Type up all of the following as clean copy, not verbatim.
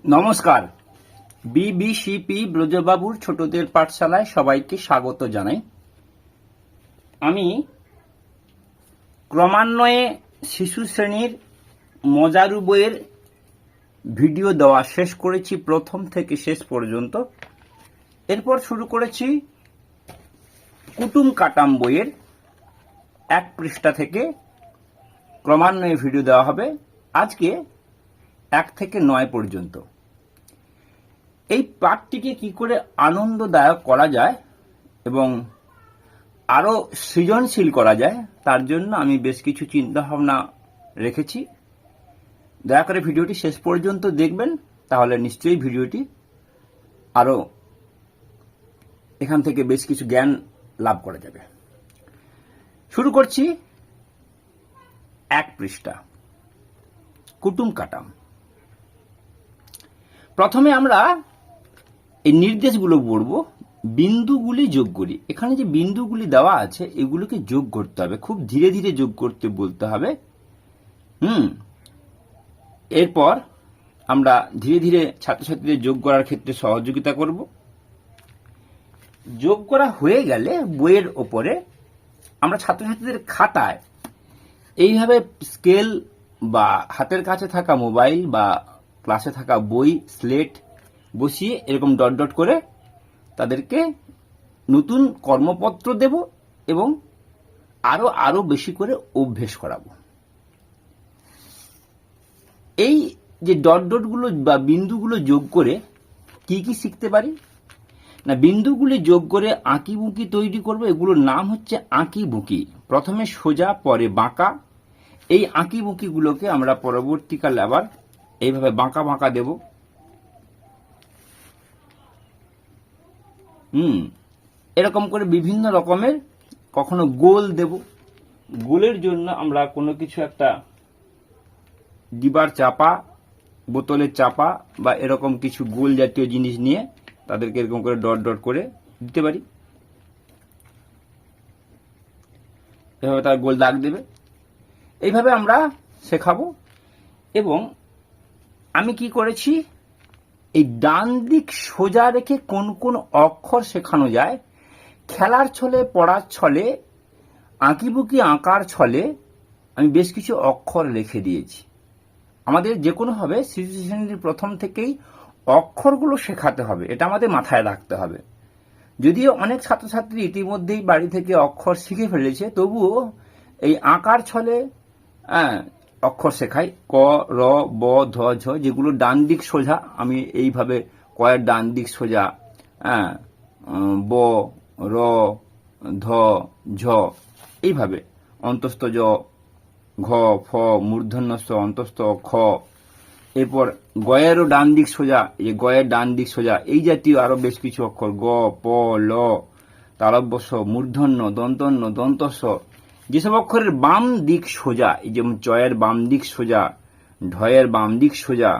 নমস্কার। বিবিসিপি ব্রজবাবুর ছোটদের পাঠশালায় সবাইকে স্বাগত জানাই। আমি ক্রমান্বয়ে শিশু শ্রেণীর মজারু বইয়ের ভিডিও দেওয়া শেষ করেছি, প্রথম থেকে শেষ পর্যন্ত। এরপর শুরু করেছি কুটুম কাটাম বইয়ের 1 পৃষ্ঠা থেকে ক্রমান্বয়ে ভিডিও দেওয়া হবে আজকে 1 থেকে 9 পর্যন্ত। এই পাঠটিকে কি করে আনন্দদায়ক করা যায় এবং আরো সৃজনশীল করা যায় তার জন্য আমি বেশ কিছু চিন্তা ভাবনা রেখেছি। দয়া করে ভিডিওটি শেষ পর্যন্ত দেখবেন, তাহলে নিশ্চয়ই ভিডিওটি আরো এখান থেকে বেশ কিছু জ্ঞান লাভ করা যাবে। শুরু করছি 1 পৃষ্ঠা, কুটুম কাটাম। প্রথমে আমরা এই নির্দেশগুলো পড়ব, বিন্দুগুলি যোগ করি। এখানে যে বিন্দুগুলি দেওয়া আছে এগুলোকে যোগ করতে হবে, খুব ধীরে ধীরে যোগ করতে বলতে হবে। এরপর আমরা ধীরে ধীরে ছাত্রছাত্রীদের যোগ করার ক্ষেত্রে সহযোগিতা করব। যোগ করা হয়ে গেলে বইয়ের ওপরে আমরা ছাত্রছাত্রীদের খাতায় এইভাবে স্কেল বা হাতের কাছে থাকা মোবাইল বা ক্লাসে থাকা বই, স্লেট বসিয়ে এরকম ডট ডট করে তাদেরকে নতুন কর্মপত্র দেব এবং আরো বেশি করে অভ্যেস করাবো। এই যে ডট ডটগুলো বা বিন্দুগুলো যোগ করে কি কি শিখতে পারি না, বিন্দুগুলি যোগ করে আঁকি বুকি তৈরি করব। এগুলোর নাম হচ্ছে আঁকি বুকি। প্রথমে সোজা, পরে বাঁকা। এই আঁকি বুকিগুলোকে আমরা পরবর্তীকালে আবার এইভাবে বাঁকা বাঁকা দেব। এরকম করে বিভিন্ন রকমের, কখনো গোল দেব। গোলের জন্য আমরা কোনো কিছু একটা ডিবার চাপা, বোতলের চাপা বা এরকম কিছু গোল জাতীয় জিনিস নিয়ে তাদেরকে এরকম করে ডট ডট করে দিতে পারি। এভাবে তার গোল দাগ দেবে। এইভাবে আমরা শেখাবো। এবং আমি কি করেছি, এই ডান দিক সোজা রেখে কোন কোন অক্ষর শেখানো যায়, খেলার ছলে, পড়ার ছলে, আঁকিবুকি আঁকার ছলে আমি বেশ কিছু অক্ষর লিখে দিয়েছি। আমাদের যে কোনো হবে শিশু শ্রেণীর প্রথম থেকেই অক্ষরগুলো শেখাতে হবে, এটা আমাদের মাথায় রাখতে হবে। যদিও অনেক ছাত্রছাত্রী ইতিমধ্যেই বাড়ি থেকে অক্ষর শিখে ফেলেছে, তবুও এই আঁকার ছলে অক্ষর শেখাই। ক, র, ব, ধ, ঝ, যেগুলো ডান দিক সোজা, আমি এইভাবে কয়ের ডান দিক সোজা, ব, র, ধ, ঝ, এইভাবে অন্তস্থ জ, ঘ, ফ, মূর্ধন্য স, অন্তস্থ খ। এরপর গয়েরও ডান দিক সোজা, এই গয়ের ডান দিক সোজা, এই জাতীয় আরো বেশ কিছু অক্ষর, গ, প, ল, তালব্য স, মূর্ধন্য, দন্তন্য, দন্তস্ব। যেসব অক্ষরের বাম দিক সোজা, এই যেমন চয়ের বাম দিক সোজা, ঢয়ের বাম দিক সোজা,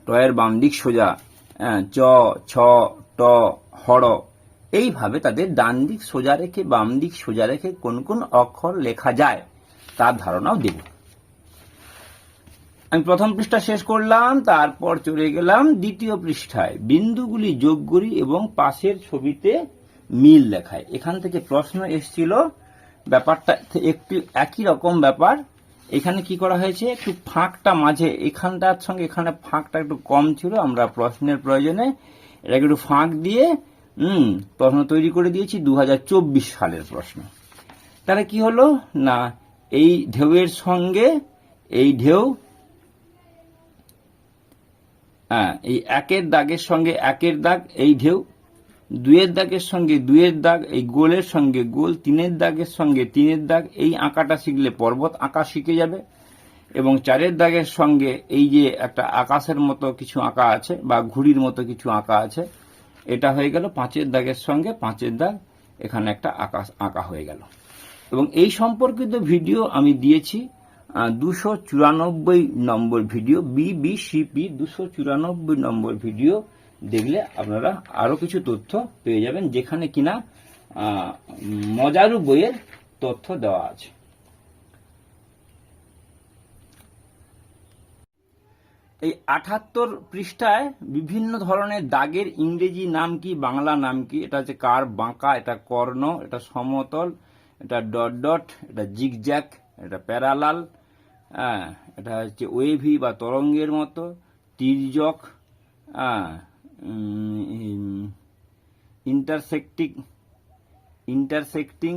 টয়ের বাম দিক সোজা, চ, ছ, ট, হড়, এইভাবে তাদের ডান দিক সোজা রেখে বাম দিক সোজা রেখে কোন কোন অক্ষর লেখা যায় তার ধারণাও দেব। আমি প্রথম পৃষ্ঠা শেষ করলাম, তারপর চলে গেলাম 2য় পৃষ্ঠায়। বিন্দুগুলি যোগ করি এবং পাশের ছবিতে মিল দেখায়। এখান থেকে প্রশ্ন এসেছিল, ব্যাপারটা একটু একই রকম ব্যাপার। এখানে কি করা হয়েছে, একটু ফাঁকটা মাঝে, এখানটার সঙ্গে এখানে ফাঁকটা একটু কম ছিল, আমরা প্রশ্নের প্রয়োজনে এটাকে একটু ফাঁক দিয়ে প্রশ্ন তৈরি করে দিয়েছি। 2024 সালের প্রশ্ন। তাহলে কি হলো না, এই ঢেউয়ের সঙ্গে এই ঢেউ, এই 1-এর দাগের সঙ্গে 1-এর দাগ, এই ঢেউ, 2-এর দাগের সঙ্গে 2-এর দাগ, এই গোলের সঙ্গে গোল, 3-এর দাগের সঙ্গে 3-এর দাগ। এই আঁকাটা শিখলে পর্বত আঁকা শিখে যাবে। এবং 4-এর দাগের সঙ্গে এই যে একটা আকাশের মতো কিছু আঁকা আছে বা ঘুড়ির মতো কিছু আঁকা আছে, এটা হয়ে গেল 5-এর দাগের সঙ্গে 5-এর দাগ, এখানে একটা আকাশ আঁকা হয়ে গেল। এবং এই সম্পর্কিত ভিডিও আমি দিয়েছি 294 নম্বর ভিডিও, বিবিসিপি 294 নম্বর ভিডিও দেখলে আপনারা আরো কিছু তথ্য পেয়ে যাবেন, যেখানে কিনা মজারু বইয়ের তথ্য দেওয়া আছে। এই 78 পৃষ্ঠায় বিভিন্ন ধরনের দাগের ইংরেজি নাম কি, বাংলা নাম কি। এটা হচ্ছে কার্ভ, বাঁকা, এটা কর্ণ, এটা সমতল, এটা ডট ডট, এটা জিগজ্যাগ, এটা প্যারালাল, এটা হচ্ছে ওয়েভি বা তরঙ্গের মতো, তির্যক, ইন্টারসেক্টিং,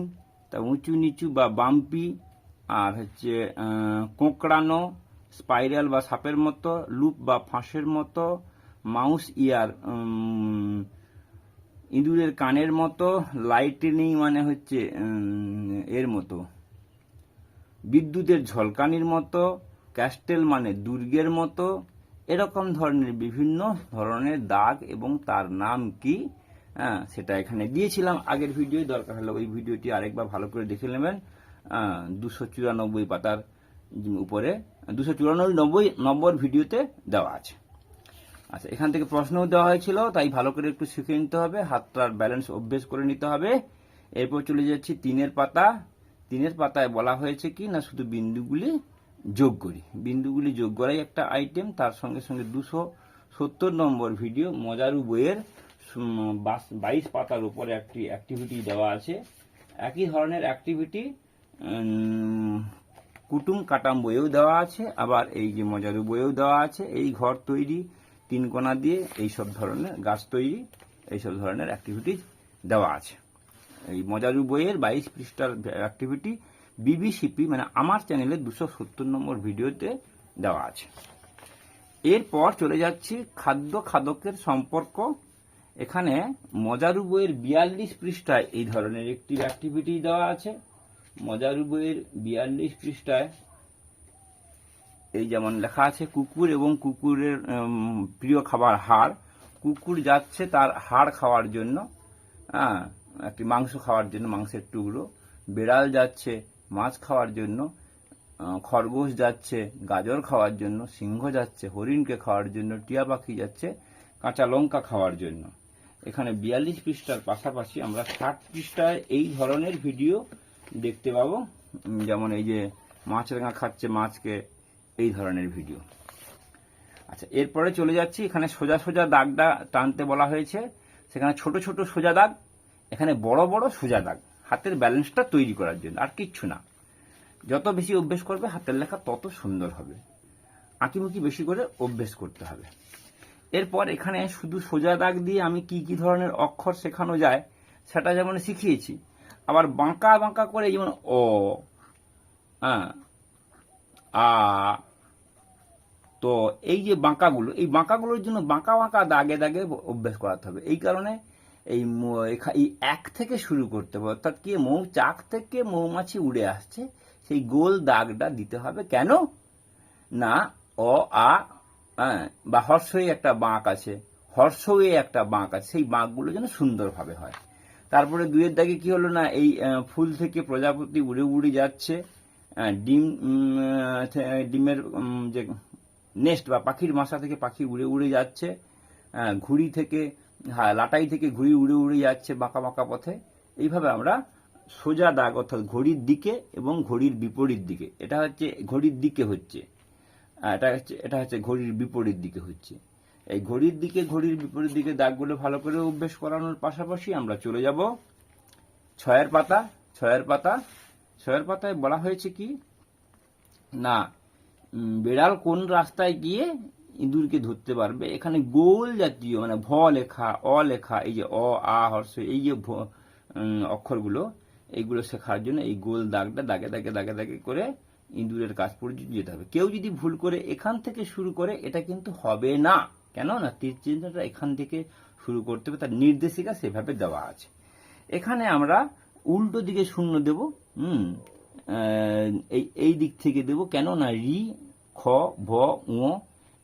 তা উঁচু নিচু বা বাম্পি, আর হচ্ছে কোঁকড়ানো, স্পাইরাল বা সাপের মতো, লুপ বা ফাঁসের মতো, মাউস ইয়ার ইঁদুরের কানের মতো, লাইটেনিং মানে হচ্ছে এর মতো বিদ্যুতের ঝলকানির মতো, ক্যাস্টেল মানে দুর্গের মতো। এরকম ধরনের বিভিন্ন ধরনের দাগ এবং তার নাম কি সেটা এখানে দিয়েছিলাম আগের ভিডিও। দরকার হলে ওই ভিডিওটি আরেকবার ভালো করে দেখে নেবেন। 294 পাতার উপরে 294 নম্বর ভিডিওতে দেওয়া আছে। আচ্ছা, এখান থেকে প্রশ্নও দেওয়া হয়েছিল, তাই ভালো করে একটু শিখে নিতে হবে, হাতটার ব্যালেন্স অভ্যেস করে নিতে হবে। এরপর চলে যাচ্ছি 3 পাতা। 3 পাতায় বলা হয়েছে কি না, শুধু বিন্দুগুলি যোগ করি। বিন্দুগুলি যোগ করাই একটা আইটেম। তার সঙ্গে সঙ্গে 270 নম্বর ভিডিও মজারু বইয়ের 22 পাতার উপরে একটি অ্যাক্টিভিটি দেওয়া আছে। একই ধরনের অ্যাক্টিভিটি কুটুম কাটাম বইয়েও দেওয়া আছে, আবার এই যে মজারু বইয়েও দেওয়া আছে। এই ঘর তৈরি, 3 কোণা দিয়ে এইসব ধরনের গাছ তৈরি, এইসব ধরনের অ্যাক্টিভিটি দেওয়া আছে। এই মজারু বইয়ের 22 পৃষ্ঠার অ্যাক্টিভিটি বিবিসিপি মানে আমার চ্যানেলে 270 নম্বর ভিডিওতে দেওয়া আছে। এরপর চলে যাচ্ছি খাদ্য খাদকের সম্পর্ক। এখানে মজারু বইয়ের 42 পৃষ্ঠায় এই ধরনের একটি অ্যাক্টিভিটি দেওয়া আছে। মজারু বইয়ের 42 পৃষ্ঠায় এই যেমন লেখা আছে, কুকুর এবং কুকুরের প্রিয় খাবার হাড়। কুকুর যাচ্ছে তার হাড় খাওয়ার জন্য, একটি মাংস খাওয়ার জন্য, মাংসের টুকরো। বেড়াল যাচ্ছে মাছ খাওয়ার জন্য, খরগোশ যাচ্ছে গাজর খাওয়ার জন্য, সিংহ যাচ্ছে হরিণকে খাওয়ার জন্য, টিয়া পাখি যাচ্ছে কাঁচা লঙ্কা খাওয়ার জন্য। এখানে 42 পৃষ্ঠার পাশাপাশি আমরা 60 পৃষ্ঠায় এই ধরনের ভিডিও দেখতে পাবো। যেমন এই যে মাছরাঙা খাচ্ছে মাছকে, এই ধরনের ভিডিও। আচ্ছা, এরপরে চলে যাচ্ছি, এখানে সোজা সোজা দাগটা টানতে বলা হয়েছে। সেখানে ছোট ছোট সোজা দাগ, এখানে বড় বড় সোজা দাগ, হাতের ব্যালেন্সটা তৈরি করার জন্য, আর কিচ্ছু না। যত বেশি অভ্যেস করবে হাতের লেখা তত সুন্দর হবে। আঁকিমুখি বেশি করে অভ্যেস করতে হবে। এরপর এখানে শুধু সোজা দাগ দিয়ে আমি কি কি ধরনের অক্ষর শেখানো যায় সেটা যেমন শিখিয়েছি, আবার বাঁকা বাঁকা করে, যেমন অ, আ, তো এই যে বাঁকাগুলো, এই বাঁকাগুলোর জন্য বাঁকা বাঁকা দাগে দাগে অভ্যেস করাতে হবে। এই কারণে এই 1 থেকে শুরু করতে হবে, অর্থাৎ কি মৌচাক থেকে মৌমাছি উড়ে আসছে সেই গোল দাগটা দিতে হবে। কেন না, অ আ বা হর্ষই একটা বাঁক আছে, হর্ষই একটা বাঁক আছে, সেই বাঁকগুলো যেন সুন্দরভাবে হয়। তারপরে 2 দাগে কি হলো না, এই ফুল থেকে প্রজাপতি উড়ে উড়ে যাচ্ছে, ডিমের যে নেস্ট বা পাখির বাসা থেকে পাখি উড়ে উড়ে যাচ্ছে, ঘুড়ি থেকে লাটাই থেকে ঘুড়ি উড়ে উড়ে যাচ্ছে বাঁকা বাঁকা পথে। এইভাবে আমরা সোজা দাগ, অর্থাৎ ঘড়ির দিকে এবং ঘড়ির বিপরীত দিকে, এটা হচ্ছে ঘড়ির দিকে হচ্ছে, এটা হচ্ছে ঘড়ির বিপরীত দিকে হচ্ছে। এই ঘড়ির দিকে ঘড়ির বিপরীত দিকে দাগগুলো ভালো করে অভ্যেস করানোর পাশাপাশি আমরা চলে যাব 6 পাতা। 6 পাতায় বলা হয়েছে কি না, বেড়াল কোন রাস্তায় গিয়ে ইঁদুরকে ধরতে পারবে। এখানে গোল জাতীয় মানে ভ লেখা, অ লেখা, এই যে অ আ হর্ষ, এই যে অক্ষরগুলো, এইগুলো শেখার জন্য এই গোল দাগটা দাগে দাগে দাগে দাগে করে ইঁদুরের কাছ পর্যন্ত যেতে হবে। কেউ যদি ভুল করে এখান থেকে শুরু করে, এটা কিন্তু হবে না। কেন না, তীর চিহ্নটা এখান থেকে শুরু করতে হবে, তার নির্দেশিকা সেভাবে দেওয়া আছে। এখানে আমরা উল্টো দিকে শূন্য দেব, এই দিক থেকে দেব। কেন না, রি, খ, ভ, উ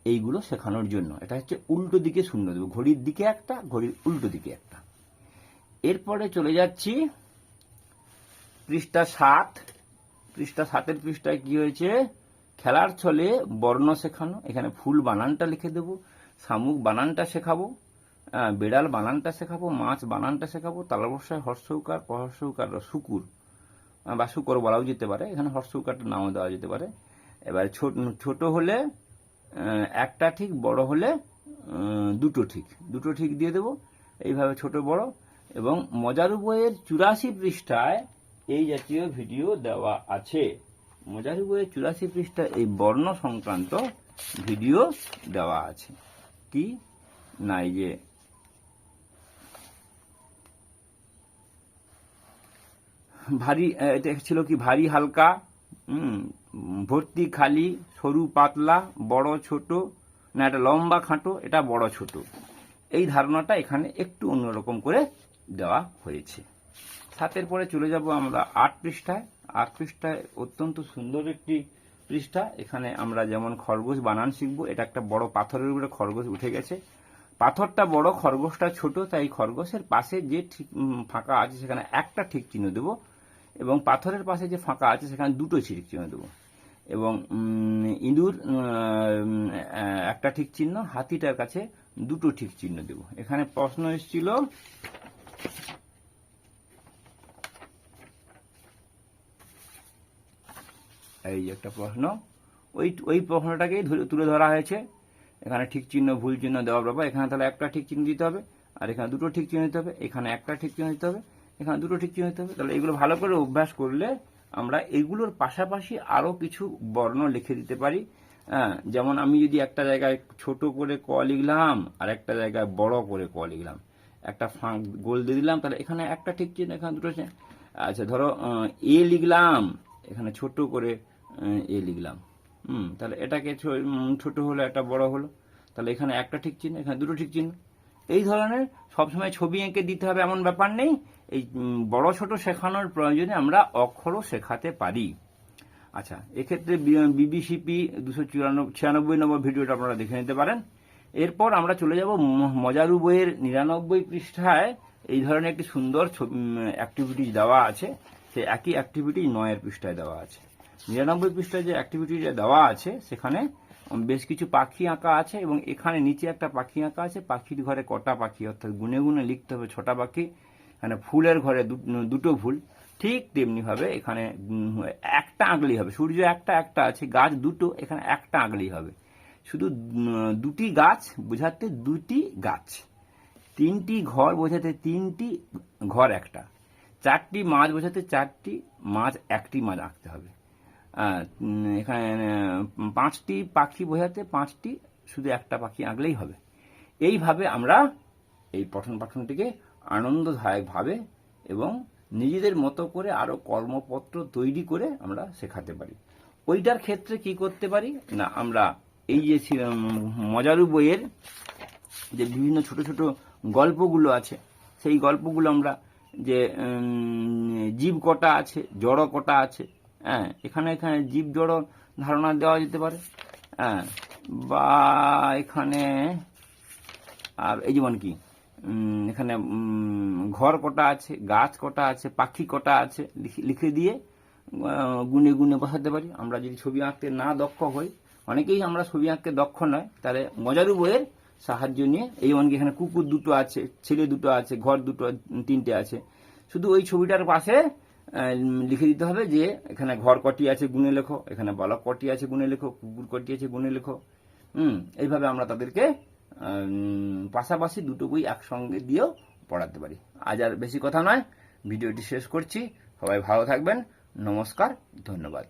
এইগুলো শেখানোর জন্য। এটা হচ্ছে উল্টো দিকে শূন্য দেব, ঘড়ির দিকে একটা, ঘড়ির উল্টো দিকে একটা। এরপরে চলে যাচ্ছি পৃষ্ঠা 7। পৃষ্ঠা 7 পৃষ্ঠায় কি হয়েছে, খেলার ছলে বর্ণ শেখানো। এখানে ফুল বানানটা লিখে দেব, শামুক বানানটা শেখাবো, বেড়াল বানানটা শেখাবো, মাছ বানানটা শেখাবো, তালবস্যায় হর্ষৌকার, প্রহর্ষৌকার, শুকুর বা শুকর বলাও যেতে পারে, এখানে হর্ষৌকারটা নাও দেওয়া যেতে পারে। এবার ছোট হলে একটা ঠিক, বড় হলে দুটো ঠিক দিয়ে দেবো, এইভাবে ছোট বড়। এবং মজারু বইয়ের 84 পৃষ্ঠায় এই জাতীয় ভিডিও দেওয়া আছে। মজারু বইয়ের 84 পৃষ্ঠায় এই বর্ণ সংক্রান্ত ভিডিও দেওয়া আছে। কি না, এই যে ভারী, এটা ছিল কি, ভারী হালকা, ভর্তি খালি, সরু পাতলা, বড় ছোট, না এটা লম্বা খাটো, এটা বড় ছোট। এই ধারণাটা এখানে একটু অন্যরকম করে দেওয়া হয়েছে। 7 পরে চলে যাব আমরা 8 পৃষ্ঠায়। 8 পৃষ্ঠায় অত্যন্ত সুন্দর একটি পৃষ্ঠা। এখানে আমরা যেমন খরগোশ বানান শিখবো। এটা একটা বড় পাথরের উপরে খরগোশ উঠে গেছে। পাথরটা বড়, খরগোশটা ছোট, তাই খরগোশের পাশে যে ঠিক ফাঁকা আছে সেখানে একটা ঠিক চিহ্ন দেবো, এবং পাথরের পাশে যে ফাঁকা আছে সেখানে দুটো ঠিক চিহ্ন দেবো। এবং ইঁদুর একটা ঠিক চিহ্ন, হাতিটার কাছে দুটো ঠিক চিহ্ন দেব। এখানে প্রশ্ন এসেছিল, এই যে একটা প্রশ্ন, ওই প্রশ্নটাকেই তুলে ধরা হয়েছে। এখানে ঠিক চিহ্ন ভুল চিহ্ন দেওয়ার ব্যাপার। এখানে তাহলে একটা ঠিক চিহ্ন দিতে হবে, আর এখানে দুটো ঠিক চিহ্ন দিতে হবে। এখানে একটা ঠিক চিহ্ন দিতে হবে, এখানে দুটো ঠিক চিহ্ন দিতে হবে। তাহলে এগুলো ভালো করে অভ্যাস করলে আমরা এগুলোর পাশাপাশি আরো কিছু বর্ণ লিখে দিতে পারি। যেমন আমি যদি একটা জায়গায় ছোট করে ক লিখলাম, আর একটা জায়গায় বড় করে ক লিখলাম, একটা ফাঁক গোল দিয়ে দিলাম, তাহলে এখানে একটা ঠিক চিহ্ন, এখানে দুটো। আচ্ছা, ধরো এ লিখলাম, এখানে ছোট করে এ লিখলাম, তাহলে এটাকে ছোট হলো, একটা বড় হলো, তাহলে এখানে একটা ঠিক চিহ্ন, এখানে দুটো ঠিক চিহ্ন। এই ধরনের সবসময় ছবি এঁকে দিতে হবে এমন ব্যাপার নেই। এই বড় ছোট শেখানোর প্রয়োজনে আমরা অক্ষরও শেখাতে পারি। আচ্ছা, এক্ষেত্রে বিবিসিপি 296 নম্বর ভিডিওটা আপনারা দেখে নিতে পারেন। এরপর আমরা চলে যাব মজারু বইয়ের 99 পৃষ্ঠায়। এই ধরনের একটি সুন্দর অ্যাক্টিভিটিস দেওয়া আছে। সেই একই অ্যাক্টিভিটি 9 পৃষ্ঠায় দেওয়া আছে। 99 পৃষ্ঠায় যে অ্যাক্টিভিটিটা দেওয়া আছে সেখানে বেশ কিছু পাখি আঁকা আছে, এবং এখানে নিচে একটা পাখি আঁকা আছে। পাখির ঘরে কটা পাখি, অর্থাৎ গুনে গুনে লিখতে হবে 6টা পাখি। এখানে ফুলের ঘরে দুটো ফুল। ঠিক তেমনি ভাবে এখানে একটা আঁকলেই হবে। সূর্য একটা আছে, গাছ দুটো, এখানে একটা আঁকলেই হবে। শুধু দুটি গাছ বোঝাতে দুটি গাছ, 3টি ঘর বোঝাতে 3টি ঘর একটা, 4টি মাছ বোঝাতে 4টি মাছ, একটি মাছ আঁকতে হবে। এখানে 5টি পাখি বোঝাতে 5টি, শুধু একটা পাখি আঁকলেই হবে। এইভাবে আমরা এই পঠন পাঠনটিকে আনন্দদায়ক ভাবে এবং নিজেদের মতো করে আরো কর্মপত্র তৈরি করে আমরা শেখাতে পারি। ওইটার ক্ষেত্রে কি করতে পারি না, আমরা এই যে মজারু বইয়ের যে বিভিন্ন ছোট ছোট গল্পগুলো আছে, সেই গল্পগুলো আমরা যে জীব কটা আছে, জড় কটা আছে, এখানে জীব জড় ধারণা দেওয়া যেতে পারে। বা এখানে আর এই যেমন কি, এখানে ঘর কটা আছে, গাছ কটা আছে, পাখি কটা আছে লিখে দিয়ে গুনে গুনে বসাতে পারি। আমরা যদি ছবি আঁকতে না দক্ষ হই, অনেকেই আমরা ছবি আঁকতে দক্ষ নয়, তাহলে মজারু বইয়ের সাহায্য নিয়ে, এই যেমন কি এখানে কুকুর দুটো আছে, ছেলে দুটো আছে, ঘর দুটো 3টে আছে, শুধু ওই ছবিটার পাশে লিখে দিতে হবে যে এখানে ঘর কটি আছে গুনে লেখো, এখানে বালক কটি আছে গুনে লেখো, কুকুর কটি আছে গুনে লেখো। এইভাবে আমরা তাদেরকে পাশাপাশি দুটো বই একসঙ্গে দিয়েও পড়াতে পারি। আজ আর বেশি কথা নয়, ভিডিওটি শেষ করছি। সবাই ভালো থাকবেন। নমস্কার, ধন্যবাদ।